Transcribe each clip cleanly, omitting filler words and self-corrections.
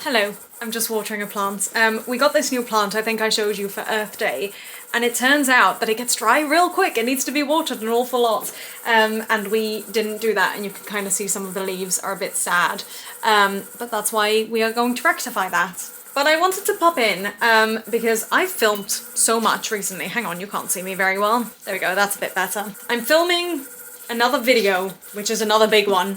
Hello, I'm just watering a plant. We got this new plant I think I showed you for Earth Day, and it turns out that it gets dry real quick. It needs to be watered an awful lot, and we didn't do that, and you can kind of see some of the leaves are a bit sad, but that's why we are going to rectify that. But I wanted to pop in because I've filmed so much recently. Hang on, you can't see me very well. There we go, that's a bit better. I'm filming another video, which is another big one,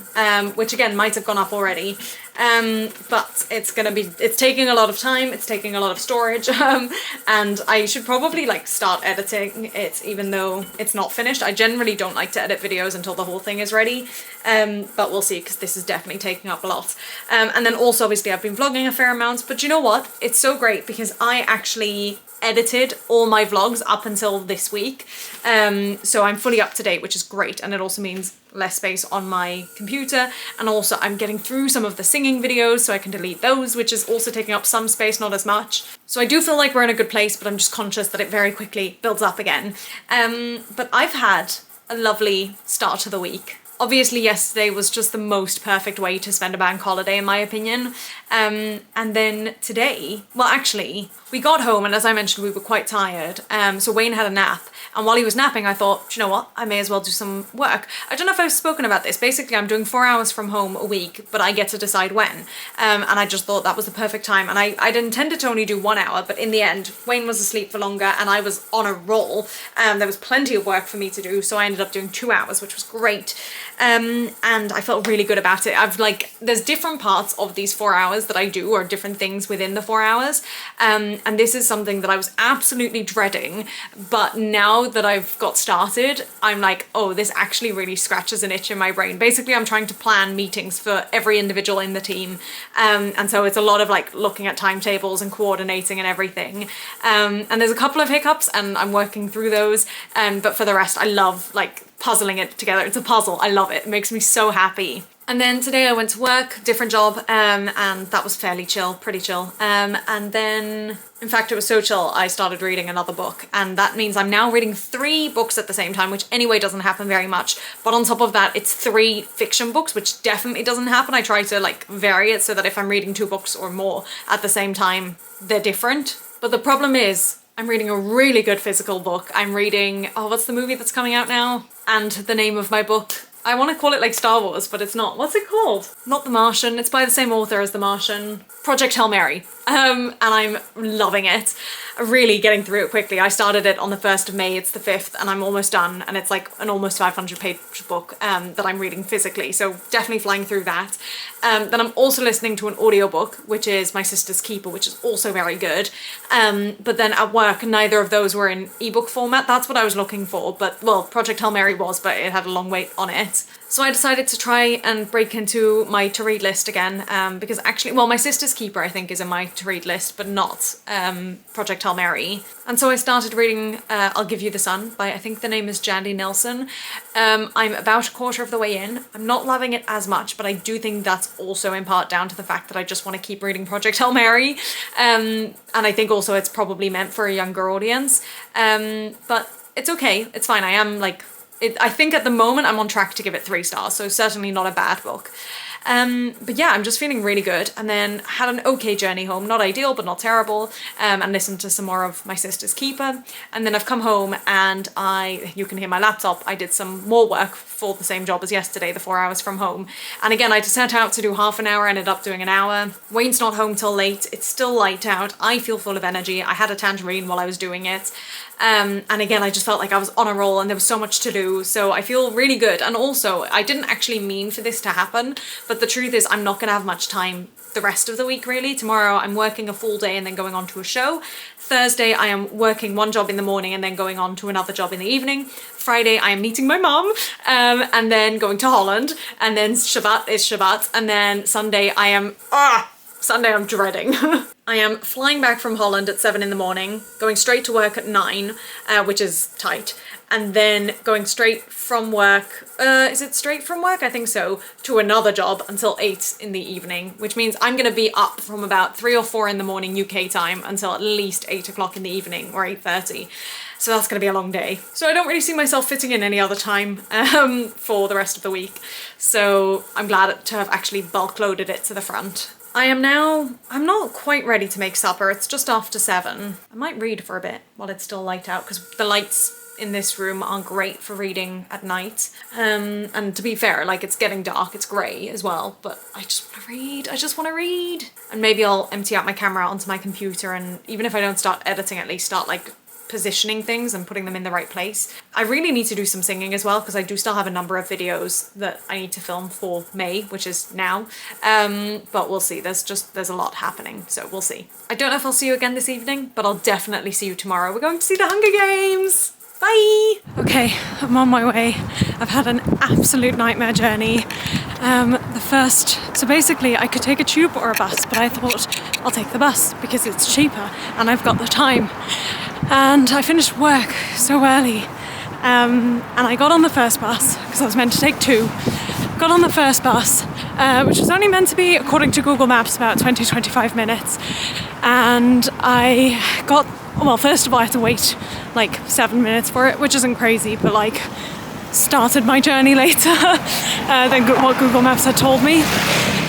which again might have gone up already, but it's taking a lot of time, it's taking a lot of storage, and I should probably like start editing it even though it's not finished. I generally don't like to edit videos until the whole thing is ready, but we'll see, because this is definitely taking up a lot. And then also obviously I've been vlogging a fair amount, but you know what? It's so great because I actually edited all my vlogs up until this week, so I'm fully up to date, which is great, and it also means less space on my computer, and also I'm getting through some of the singing videos so I can delete those, which is also taking up some space, not as much. So I do feel like we're in a good place, but I'm just conscious that it very quickly builds up again. But I've had a lovely start to the week. Obviously yesterday was just the most perfect way to spend a bank holiday in my opinion, and then today, well actually, we got home and as I mentioned we were quite tired, so Wayne had a nap, and while he was napping I thought, you know what, I may as well do some work. I don't know if I've spoken about this, basically I'm doing 4 hours from home a week, but I get to decide when, and I just thought that was the perfect time, and I'd intended to only do 1 hour, but in the end Wayne was asleep for longer and I was on a roll, there was plenty of work for me to do, so I ended up doing 2 hours, which was great. And I felt really good about it. There's different parts of these 4 hours that I do, or different things within the 4 hours, and this is something that I was absolutely dreading, but now that I've got started, I'm like, oh, this actually really scratches an itch in my brain. Basically, I'm trying to plan meetings for every individual in the team, and so it's a lot of like looking at timetables and coordinating and everything, and there's a couple of hiccups and I'm working through those, but for the rest, I love like puzzling it together. It's a puzzle. I love it. It makes me so happy. And then today I went to work, different job, and that was fairly chill, pretty chill. And then, in fact, it was so chill, I started reading another book, and that means I'm now reading 3 books at the same time, which anyway doesn't happen very much. But on top of that, it's 3 fiction books, which definitely doesn't happen. I try to like vary it so that if I'm reading 2 books or more at the same time, they're different. But the problem is, I'm reading a really good physical book. I'm reading, oh, what's the movie that's coming out now? And the name of my book, I want to call it like Star Wars, but it's not. What's it called? Not The Martian. It's by the same author as The Martian. Project Hail Mary. And I'm loving it. Really getting through it quickly. I started it on the 1st of May, it's the 5th, and I'm almost done, and it's like an almost 500-page book that I'm reading physically, so definitely flying through that. Then I'm also listening to an audiobook, which is My Sister's Keeper, which is also very good. But then at work, neither of those were in ebook format. That's what I was looking for, but, well, Project Hail Mary was, but it had a long wait on it. So I decided to try and break into my to-read list again, because actually, well, My Sister's Keeper I think is in my to-read list, but not Project Hail Mary. And so I started reading I'll Give You the Sun by, I think the name is Jandy Nelson. I'm about a quarter of the way in. I'm not loving it as much, but I do think that's also in part down to the fact that I just want to keep reading Project Hail Mary. And I think also it's probably meant for a younger audience. But it's okay, it's fine. I am like, I think at the moment I'm on track to give it 3 stars, so certainly not a bad book. But yeah, I'm just feeling really good, and then had an okay journey home, not ideal but not terrible, and listened to some more of My Sister's Keeper, and then I've come home and you can hear my laptop, I did some more work for the same job as yesterday, the 4 hours from home, and again I just set out to do half an hour, ended up doing an hour. Wayne's not home till late, it's still light out, I feel full of energy, I had a tangerine while I was doing it. And again, I just felt like I was on a roll and there was so much to do, so I feel really good. And also, I didn't actually mean for this to happen, but the truth is I'm not gonna have much time the rest of the week really. Tomorrow I'm working a full day and then going on to a show. Thursday I am working 1 job in the morning and then going on to another job in the evening. Friday I am meeting my mum, and then going to Holland, and then Shabbat is Shabbat, and then Sunday I am, Sunday I'm dreading. I am flying back from Holland at 7 in the morning, going straight to work at 9, which is tight, and then going straight from work, is it straight from work? I think so, to another job until 8 in the evening, which means I'm gonna be up from about 3 or 4 in the morning UK time until at least 8 o'clock in the evening, or 8:30. So that's gonna be a long day. So I don't really see myself fitting in any other time for the rest of the week. So I'm glad to have actually bulk loaded it to the front. I'm not quite ready to make supper. It's just after 7. I might read for a bit while it's still light out, because the lights in this room aren't great for reading at night. And to be fair, like, it's getting dark, it's grey as well, but I just want to read. And maybe I'll empty out my camera onto my computer, and even if I don't start editing, at least start like positioning things and putting them in the right place. I really need to do some singing as well, because I do still have a number of videos that I need to film for May, which is now. But we'll see. There's a lot happening, so we'll see. I don't know if I'll see you again this evening, but I'll definitely see you tomorrow. We're going to see the Hunger Games. Bye! Okay, I'm on my way. I've had an absolute nightmare journey. So basically I could take a tube or a bus, but I thought I'll take the bus because it's cheaper and I've got the time. And I finished work so early, and I got on the first bus because I was meant to take 2. Got on the first bus, which was only meant to be, according to Google Maps, about 20-25 minutes. And well, first of all, I had to wait like 7 minutes for it, which isn't crazy, but like started my journey later than what Google Maps had told me.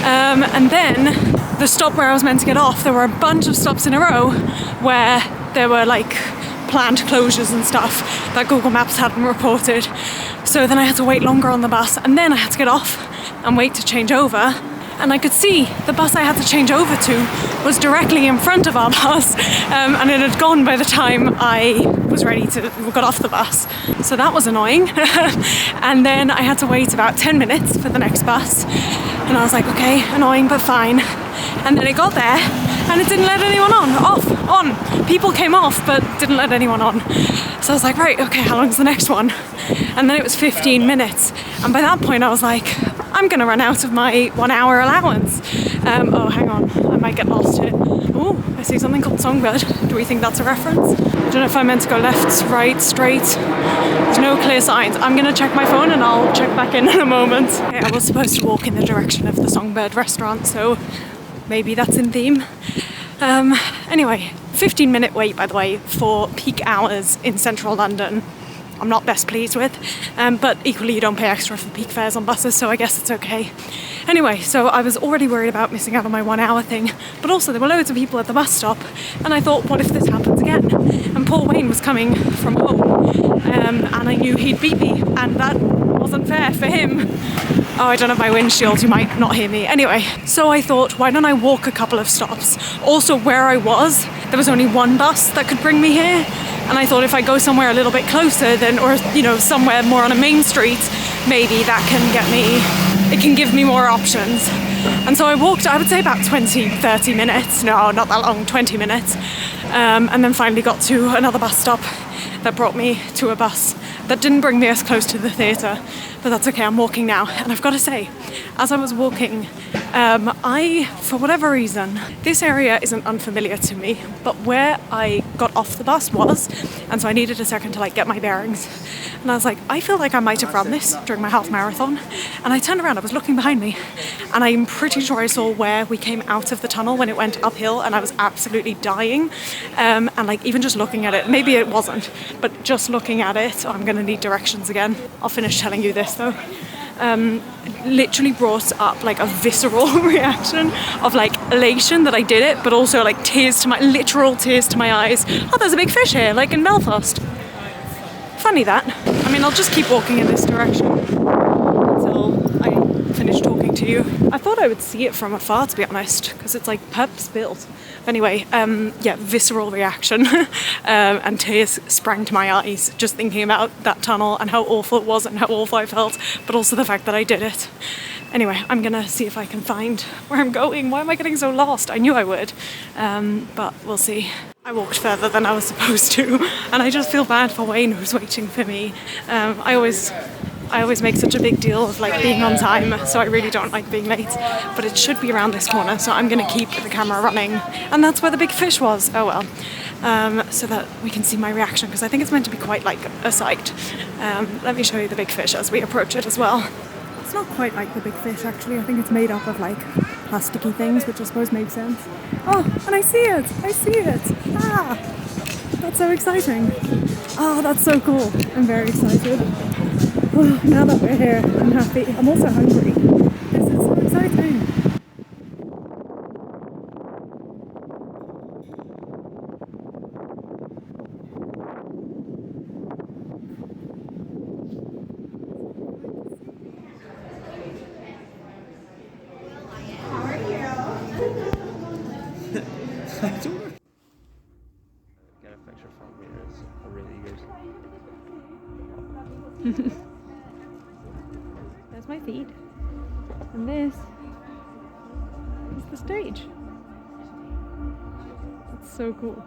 And then the stop where I was meant to get off, there were a bunch of stops in a row where there were like planned closures and stuff that Google Maps hadn't reported. So then I had to wait longer on the bus, and then I had to get off and wait to change over. And I could see the bus I had to change over to was directly in front of our bus, and it had gone by the time I was ready to got off the bus. So that was annoying. And then I had to wait about 10 minutes for the next bus, and I was like, okay, annoying but fine. And then it got there and it didn't let anyone on. People came off but didn't let anyone on. So I was like, right, okay, how long's the next one? And then it was 15 minutes. And by that point I was like, I'm gonna run out of my 1 hour allowance. Oh, hang on, I might get lost here. Oh, I see something called Songbird. Do we think that's a reference? I don't know if I meant to go left, right, straight. There's no clear signs. I'm gonna check my phone and I'll check back in a moment. Okay, I was supposed to walk in the direction of the Songbird restaurant, so maybe that's in theme. Anyway, 15-minute wait, by the way, for peak hours in central London. I'm not best pleased with, but equally you don't pay extra for peak fares on buses, so I guess it's okay. Anyway, so I was already worried about missing out on my 1 hour thing, but also there were loads of people at the bus stop, and I thought, what if this happens again? And Paul Wayne was coming from home, and I knew he'd beat me, and that wasn't fair for him. Oh, I don't have my windshield, you might not hear me. Anyway, so I thought, why don't I walk a couple of stops? Also, where I was, there was only one bus that could bring me here. And I thought if I go somewhere a little bit closer then, or, you know, somewhere more on a main street, maybe that can it can give me more options. And so I walked, I would say about 20-30 minutes. No, not that long, 20 minutes. And then finally got to another bus stop that brought me to a bus that didn't bring me as close to the theatre. But that's okay, I'm walking now. And I've got to say, as I was walking, for whatever reason, this area isn't unfamiliar to me, but where I got off the bus was, and so I needed a second to like get my bearings. And I was like, I feel like I might have run this during my half marathon. And I turned around, I was looking behind me, and I'm pretty sure I saw where we came out of the tunnel when it went uphill, and I was absolutely dying. And like even just looking at it, maybe it wasn't, but just looking at it, I'm gonna need directions again. I'll finish telling you this though. Literally brought up like a visceral reaction of like elation that I did it, but also like literal tears to my eyes. Oh, there's a big fish here, like in Belfast. Funny that. I mean, I'll just keep walking in this direction until I finish talking to you. I thought I would see it from afar, to be honest, because it's like purpose-built. Anyway, yeah, visceral reaction and tears sprang to my eyes just thinking about that tunnel and how awful it was and how awful I felt, but also the fact that I did it. Anyway, I'm gonna see if I can find where I'm going. Why am I getting so lost? I knew I would, but we'll see. I walked further than I was supposed to, and I just feel bad for Wayne who's waiting for me. I always make such a big deal of like being on time, so I really don't like being late, but it should be around this corner, so I'm gonna keep the camera running. And that's where the big fish was. Oh well. So that we can see my reaction, because I think it's meant to be quite like a sight. Let me show you the big fish as we approach it as well. It's not quite like the big fish actually. I think it's made up of like plasticky things, which I suppose makes sense. Oh, and I see it! I see it! Ah! That's so exciting. Oh, that's so cool. I'm very excited. Oh, now that we're here, I'm happy. I'm also hungry. This is so exciting. Get a picture from me, it's really good. There's my feet. And this is the stage. It's so cool.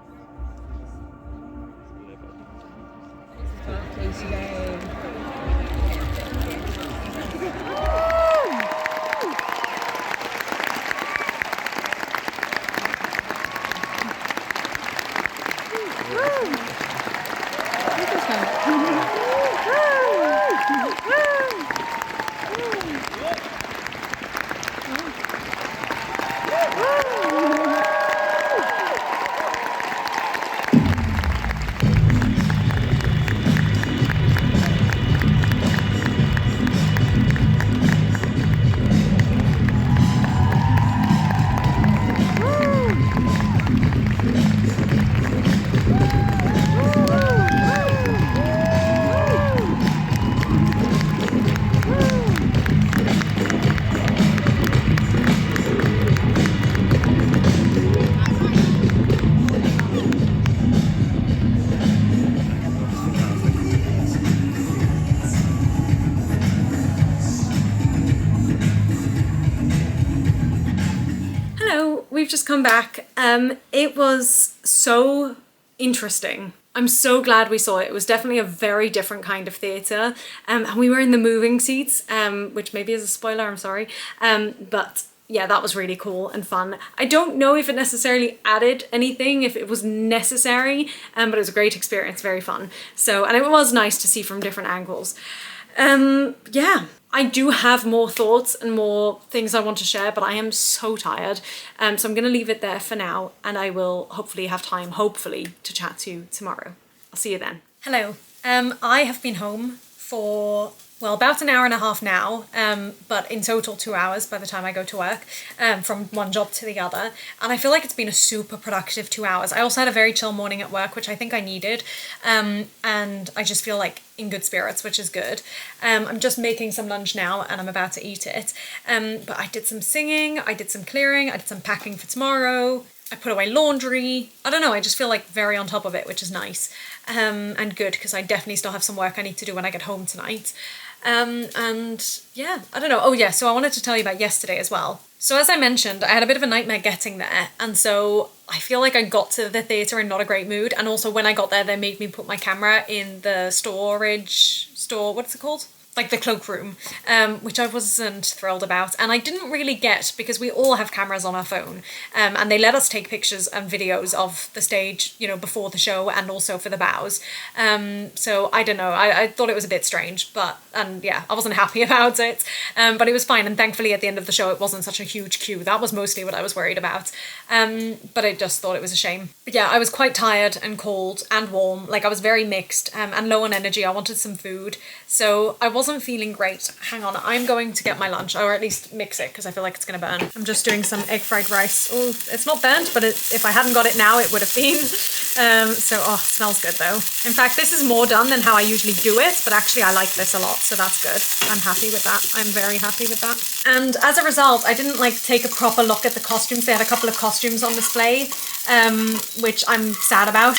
We've just come back. It was so interesting. I'm so glad we saw it. It was definitely a very different kind of theatre. And we were in the moving seats, which maybe is a spoiler, I'm sorry. But yeah, that was really cool and fun. I don't know if it necessarily added anything, if it was necessary, but it was a great experience, very fun. So, and it was nice to see from different angles. Yeah, I do have more thoughts and more things I want to share, but I am so tired. So I'm going to leave it there for now, and I will hopefully have time, hopefully, to chat to you tomorrow. I'll see you then. Hello. I have been home for, well, about an hour and a half now, but in total 2 hours by the time I go to work, from one job to the other. And I feel like it's been a super productive 2 hours. I also had a very chill morning at work, which I think I needed. And I just feel like in good spirits, which is good. I'm just making some lunch now and I'm about to eat it. But I did some singing, I did some clearing, I did some packing for tomorrow. I put away laundry. I don't know, I just feel like very on top of it, which is nice. And good, because I definitely still have some work I need to do when I get home tonight. And yeah, I don't know. Oh yeah, so I wanted to tell you about yesterday as well. So as I mentioned, I had a bit of a nightmare getting there, and so I feel like I got to the theatre in not a great mood, and also when I got there, they made me put my camera in the what's it called? Like the cloakroom, which I wasn't thrilled about. And I didn't really get, because we all have cameras on our phone, and they let us take pictures and videos of the stage, you know, before the show and also for the bows. So I don't know, I thought it was a bit strange, and yeah, I wasn't happy about it, but it was fine. And thankfully at the end of the show, it wasn't such a huge queue. That was mostly what I was worried about. But I just thought it was a shame. But yeah, I was quite tired and cold and warm. Like I was very mixed, and low on energy. I wanted some food. So I wasn't feeling great. Hang on, I'm going to get my lunch, or at least mix it, because I feel like it's gonna burn. I'm just doing some egg fried rice. Oh, it's not burnt, but if I hadn't got it now, it would have been. So, oh, it smells good though. In fact, this is more done than how I usually do it, but actually I like this a lot, so that's good. I'm happy with that. I'm very happy with that. And as a result, I didn't like take a proper look at the costumes. They had a couple of costumes on display, which I'm sad about.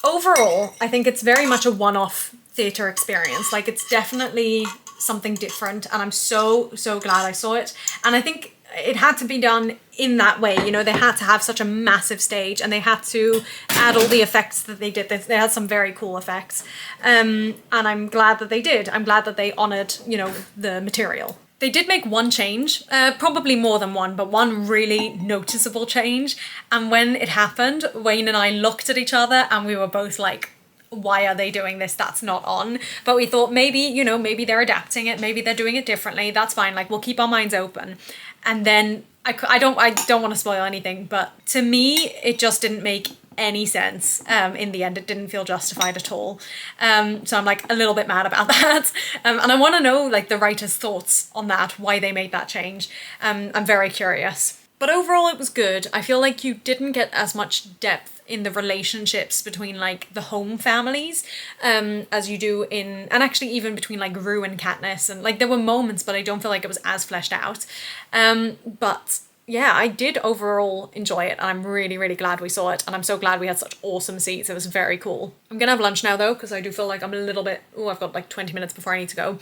Overall, I think it's very much a one-off theatre experience. Like, it's definitely something different, and I'm so glad I saw it. And I think it had to be done in that way, you know. They had to have such a massive stage, and they had to add all the effects that they did. They had some very cool effects, and I'm glad that they did. I'm glad that they honoured, you know, the material. They did make one change, probably more than one, but one really noticeable change. And when it happened, Wayne and I looked at each other and we were both like, why are they doing this? That's not on. But we thought maybe, you know, maybe they're adapting it, maybe they're doing it differently. That's fine. Like, we'll keep our minds open. And then I don't want to spoil anything, but to me, it just didn't make any sense. In the end, it didn't feel justified at all. So I'm like a little bit mad about that. And I want to know like the writer's thoughts on that, why they made that change. I'm very curious. But overall, it was good. I feel like you didn't get as much depth in the relationships between like the home families as you do in, and actually even between like Rue and Katniss, and like there were moments, but I don't feel like it was as fleshed out. But yeah, I did overall enjoy it, and I'm really, really glad we saw it, and I'm so glad we had such awesome seats. It was very cool. I'm gonna have lunch now though, because I do feel like I'm a little bit, I've got like 20 minutes before I need to go.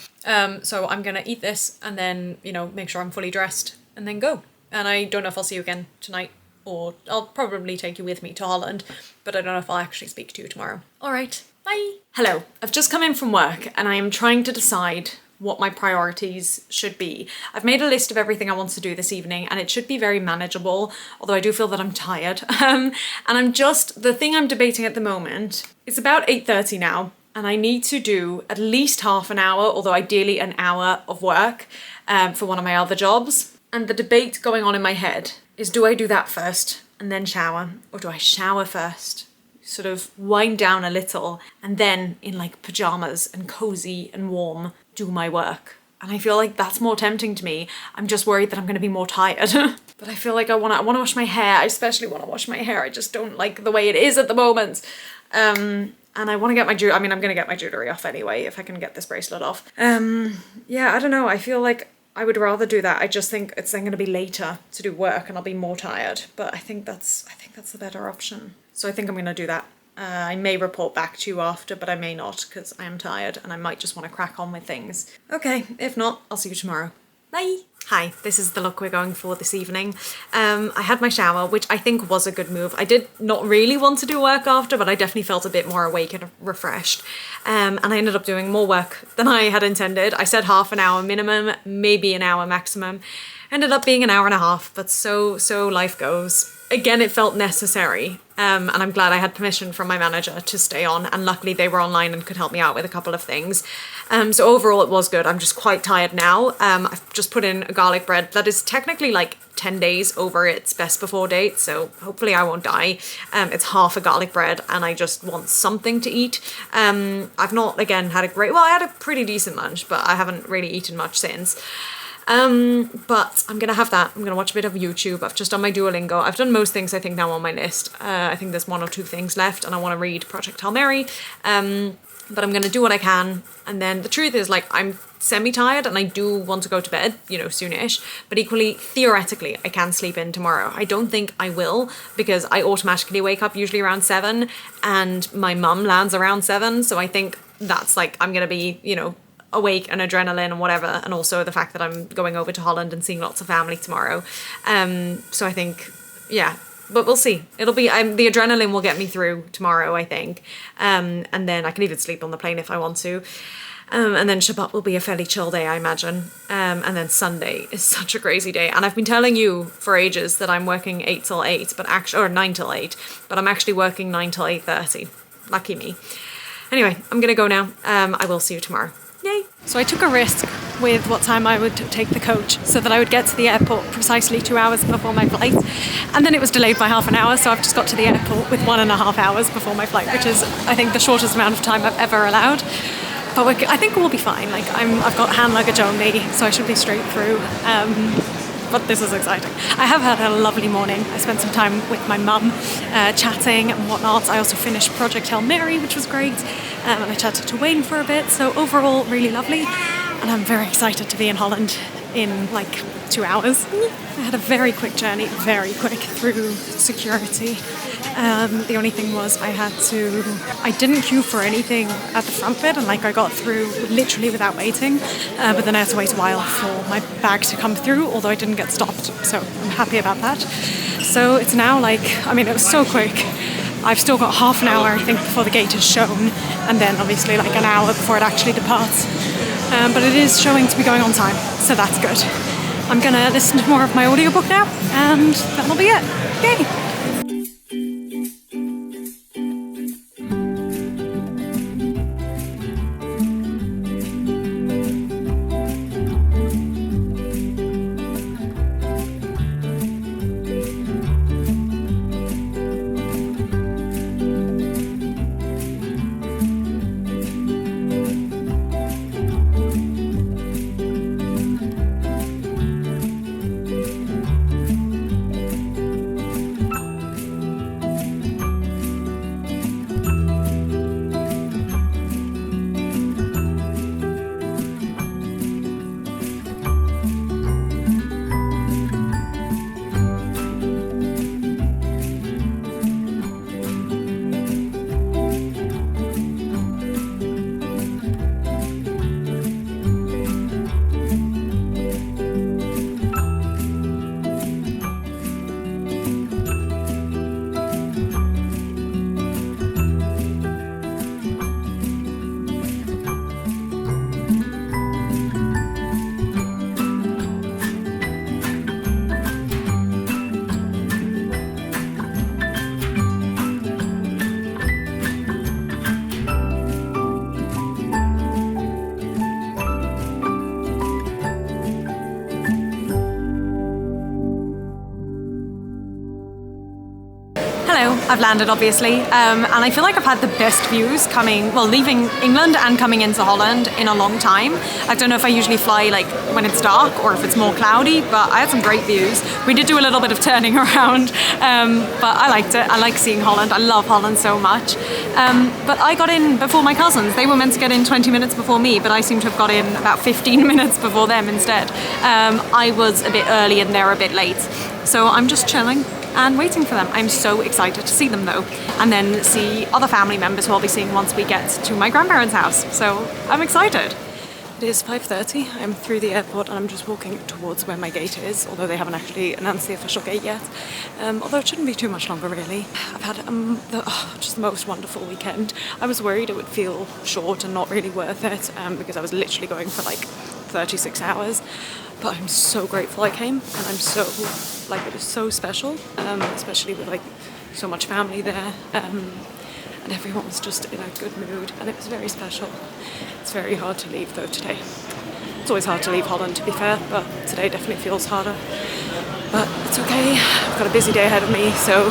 So I'm gonna eat this and then, make sure I'm fully dressed and then go. And I don't know if I'll see you again tonight, or I'll probably take you with me to Holland, but I don't know if I'll actually speak to you tomorrow. All right, bye. Hello, I've just come in from work and I am trying to decide what my priorities should be. I've made a list of everything I want to do this evening and it should be very manageable, although I do feel that I'm tired. And the thing I'm debating at the moment, it's about 8:30 now and I need to do at least half an hour, although ideally an hour of work for one of my other jobs. And the debate going on in my head is, do I do that first and then shower, or do I shower first, sort of wind down a little, and then in like pajamas and cozy and warm do my work? And I feel like that's more tempting to me. I'm just worried that I'm going to be more tired. But I feel like I want to wash my hair. I especially want to wash my hair. I just don't like the way it is at the moment. And I want to get my jewelry. I mean, I'm going to get my jewelry off anyway if I can get this bracelet off. Yeah, I don't know. I feel like I would rather do that. I just think it's then going to be later to do work and I'll be more tired. But I think that's the better option. So I think I'm going to do that. I may report back to you after, but I may not because I am tired and I might just want to crack on with things. Okay, if not, I'll see you tomorrow. Bye. Hi, this is the look we're going for this evening. I had my shower, which I think was a good move. I did not really want to do work after, but I definitely felt a bit more awake and refreshed. And I ended up doing more work than I had intended. I said half an hour minimum, maybe an hour maximum. Ended up being an hour and a half, but so life goes. Again, it felt necessary, and I'm glad I had permission from my manager to stay on, and luckily they were online and could help me out with a couple of things. So overall it was good. I'm just quite tired now. I've just put in a garlic bread that is technically like 10 days over its best before date, so hopefully I won't die. It's half a garlic bread and I just want something to eat. I've not, again, had I had a pretty decent lunch, but I haven't really eaten much since. But I'm gonna have that. I'm gonna watch a bit of YouTube. I've just done my Duolingo. I've done most things I think now on my list. I think there's one or two things left and I want to read Project Hail Mary. But I'm gonna do what I can. And then the truth is, like, I'm semi-tired and I do want to go to bed, soonish. But equally, theoretically, I can sleep in tomorrow. I don't think I will because I automatically wake up usually around 7 and my mum lands around 7. So I think that's like, I'm gonna be, awake and adrenaline and whatever, and also the fact that I'm going over to Holland and seeing lots of family tomorrow. So I think, yeah, but we'll see. It'll be, the adrenaline will get me through tomorrow, I think. And then I can even sleep on the plane if I want to. And then Shabbat will be a fairly chill day, I imagine. And then Sunday is such a crazy day. And I've been telling you for ages that I'm working 8 till 8, but actually, or 9 till 8, but I'm actually working 9 till 8:30. Lucky me. Anyway, I'm gonna go now. I will see you tomorrow. Yay! So I took a risk with what time I would take the coach so that I would get to the airport precisely 2 hours before my flight. And then it was delayed by half an hour, so I've just got to the airport with 1.5 hours before my flight, which is, I think, the shortest amount of time I've ever allowed. But I think we'll be fine. Like, I've got hand luggage only, so I should be straight through. But this is exciting. I have had a lovely morning. I spent some time with my mum, chatting and whatnot. I also finished Project Hail Mary, which was great. And I chatted to Wayne for a bit. So overall, really lovely. And I'm very excited to be in Holland in like 2 hours. I had a very quick journey, very quick through security. The only thing was I didn't queue for anything at the front bit, and like I got through literally without waiting, but then I had to wait a while for my bag to come through, although I didn't get stopped, so I'm happy about that. So it's now it was so quick. I've still got half an hour, I think, before the gate is shown, and then obviously like an hour before it actually departs. But it is showing to be going on time, so that's good. I'm gonna listen to more of my audiobook now, and that'll be it. Yay! Hello, I've landed obviously, and I feel like I've had the best views leaving England and coming into Holland in a long time. I don't know if I usually fly like when it's dark or if it's more cloudy, but I had some great views. We did do a little bit of turning around, but I liked it. I like seeing Holland. I love Holland so much. But I got in before my cousins. They were meant to get in 20 minutes before me, but I seem to have got in about 15 minutes before them instead. I was a bit early and they're a bit late. So I'm just chilling and waiting for them. I'm so excited to see them though, and then see other family members who I'll be seeing once we get to my grandparents' house. So I'm excited. It is 5:30. I'm through the airport and I'm just walking towards where my gate is, although they haven't actually announced the official gate yet. Although it shouldn't be too much longer really. I've had just the most wonderful weekend. I was worried it would feel short and not really worth it because I was literally going for like 36 hours. But I'm so grateful I came, and I'm so, it was so special, especially with so much family there, and everyone was just in a good mood, and it was very special. It's very hard to leave though today. It's always hard to leave Holland, to be fair, but today definitely feels harder. But it's okay, I've got a busy day ahead of me, so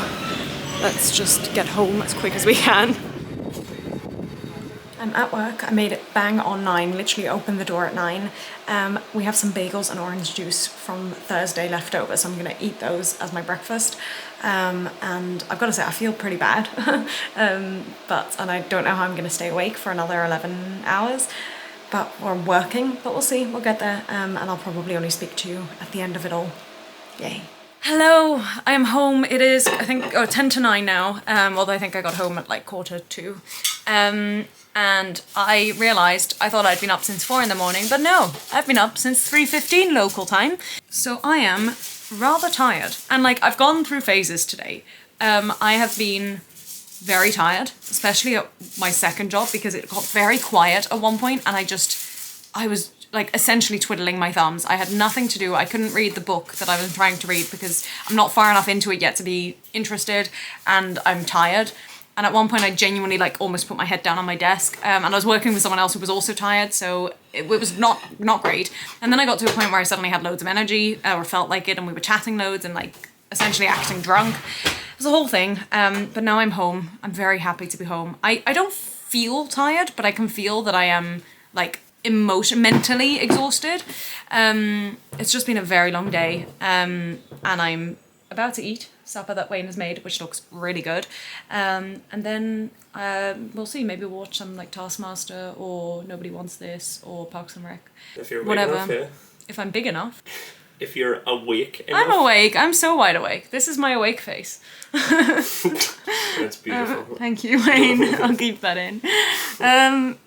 let's just get home as quick as we can. I'm at work. I made it bang on 9, literally opened the door at 9. We have some bagels and orange juice from Thursday left over, so I'm gonna eat those as my breakfast. And I've got to say, I feel pretty bad, and I don't know how I'm gonna stay awake for another 11 hours, but we're working, but we'll see, we'll get there, and I'll probably only speak to you at the end of it all. Yay. Hello, I am home. It is, I think, 10 to 9 now, although I think I got home at like 1:45. And I realised I thought I'd been up since 4 in the morning, but no, I've been up since 3:15 local time. So I am rather tired. And I've gone through phases today. I have been very tired, especially at my second job, because it got very quiet at one point and I was essentially twiddling my thumbs. I had nothing to do. I couldn't read the book that I was trying to read because I'm not far enough into it yet to be interested, and I'm tired. And at one point I genuinely almost put my head down on my desk, and I was working with someone else who was also tired, so it was not great. And then I got to a point where I suddenly had loads of energy, or felt like it, and we were chatting loads and essentially acting drunk. It was a whole thing, but now I'm home. I'm very happy to be home. I don't feel tired, but I can feel that I am mentally exhausted. It's just been a very long day, and I'm about to eat supper that Wayne has made, which looks really good, and then we'll see, maybe we'll watch some Taskmaster or Nobody Wants This or Parks and Rec, If you're whatever. big enough, yeah. If I'm big enough. If you're awake enough. I'm awake. I'm so wide awake. This is my awake face. That's beautiful. Thank you, Wayne. I'll keep that in.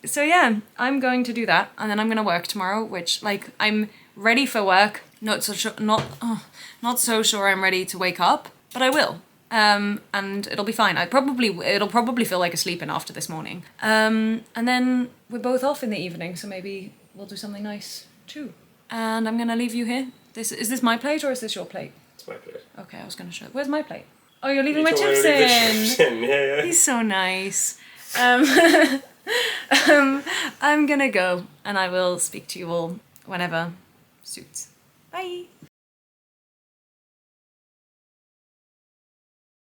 So yeah, I'm going to do that, and then I'm going to work tomorrow, which I'm ready for work. Not so sure I'm ready to wake up, but I will. And it'll be fine. It'll probably feel like a sleep-in after this morning. And then we're both off in the evening, so maybe we'll do something nice too. And I'm gonna leave you here. Is this my plate or is this your plate? It's my plate. Okay, I was gonna show. Where's my plate? Oh, you're leaving my chips in. Yeah. He's so nice. I'm gonna go, and I will speak to you all whenever suits. Bye.